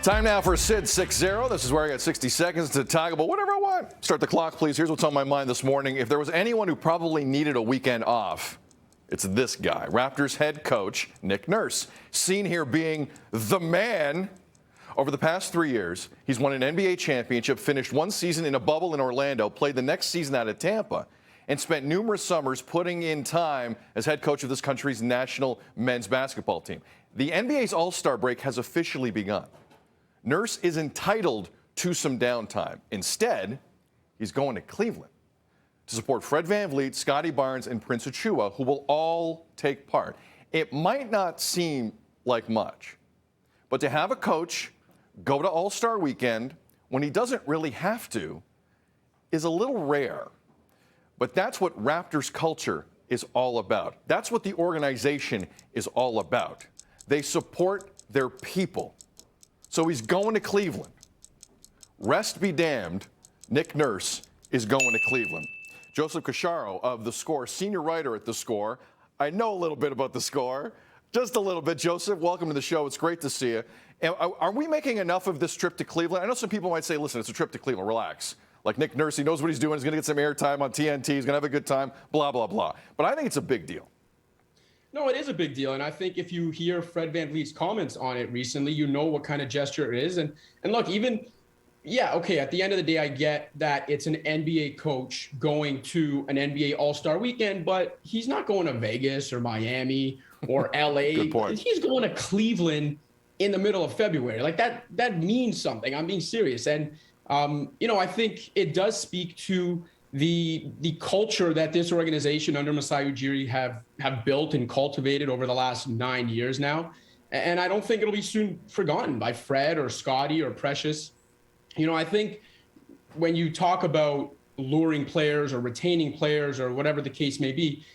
Time now for Sid 6-0. This is where I got 60 seconds to talk about whatever I want. Start the clock, please. Here's what's on my mind this morning. If there was anyone who probably needed a weekend off, it's this guy, Raptors head coach Nick Nurse. Seen here being the man. Over the past 3 years, he's won an NBA championship, finished one season in a bubble in Orlando, played the next season out of Tampa, and spent numerous summers putting in time as head coach of this country's national men's basketball team. The NBA's All-Star break has officially begun. Nurse is entitled to some downtime. Instead, he's going to Cleveland to support Fred VanVleet, Scotty Barnes, and Prince Achiuwa, who will all take part. It might not seem like much, but to have a coach go to All-Star weekend when he doesn't really have to is a little rare. But that's what Raptors culture is all about. That's what the organization is all about. They support their people. So he's going to Cleveland. Rest be damned, Nick Nurse is going to Cleveland. Joseph Casciaro of The Score, senior writer at The Score. I know a little bit about The Score, just a little bit. Joseph, welcome to the show. It's great to see you. And are we making enough of this trip to Cleveland? I know some people might say, listen, it's a trip to Cleveland. Relax. Like Nick Nurse, he knows what he's doing. He's going to get some airtime on TNT. He's going to have a good time, blah, blah, blah. But I think it's a big deal. No, it is a big deal. And I think if you hear Fred VanVleet's comments on it recently, you know what kind of gesture it is. And look, okay, at the end of the day, I get that it's an NBA coach going to an NBA All-Star weekend, but he's not going to Vegas or Miami or LA. Good point. He's going to Cleveland in the middle of February. Like that means something. I'm being serious. And, I think it does speak to the culture that this organization under Masai Ujiri have built and cultivated over the last 9 years now. And I don't think it'll be soon forgotten by Fred or Scotty or Precious. I think when you talk about luring players or retaining players or whatever the case may be,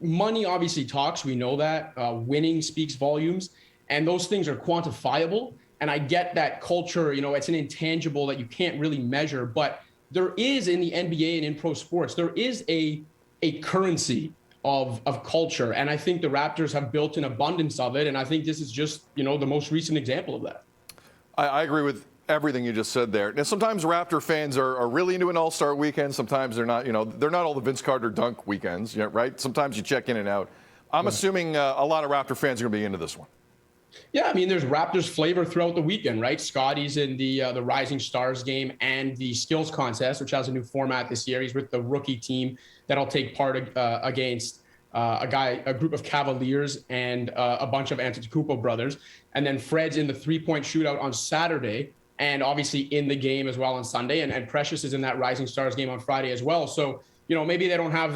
money obviously talks. We know that. Winning speaks volumes. And those things are quantifiable. And I get that culture, it's an intangible that you can't really measure. But there is in the NBA and in pro sports, there is a currency of culture. And I think the Raptors have built an abundance of it. And I think this is just, the most recent example of that. I agree with everything you just said there. Now, sometimes Raptor fans are really into an All-Star weekend. Sometimes they're not, they're not all the Vince Carter dunk weekends, right? Sometimes you check in and out. I'm assuming a lot of Raptor fans are going to be into this one. Yeah, there's Raptors flavor throughout the weekend, right? Scotty's in the Rising Stars game and the skills contest, which has a new format this year. He's with the rookie team that'll take part against a group of Cavaliers and a bunch of Antetokounmpo brothers. And then Fred's in the three-point shootout on Saturday and obviously in the game as well on Sunday. And Precious is in that Rising Stars game on Friday as well. So, maybe they don't have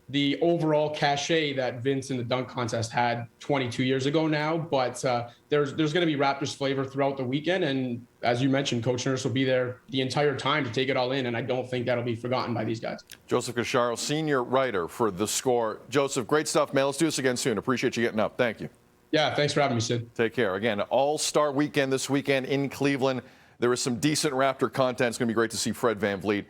the overall cachet that Vince in the dunk contest had 22 years ago now, but there's going to be Raptors flavor throughout the weekend. And as you mentioned, Coach Nurse will be there the entire time to take it all in. And I don't think that'll be forgotten by these guys. Joseph Casciaro, senior writer for The Score. Joseph, great stuff, man. Let's do this again soon. Appreciate you getting up. Thank you. Yeah, thanks for having me, Sid. Take care. Again, All-Star weekend this weekend in Cleveland. There is some decent Raptor content. It's going to be great to see Fred VanVleet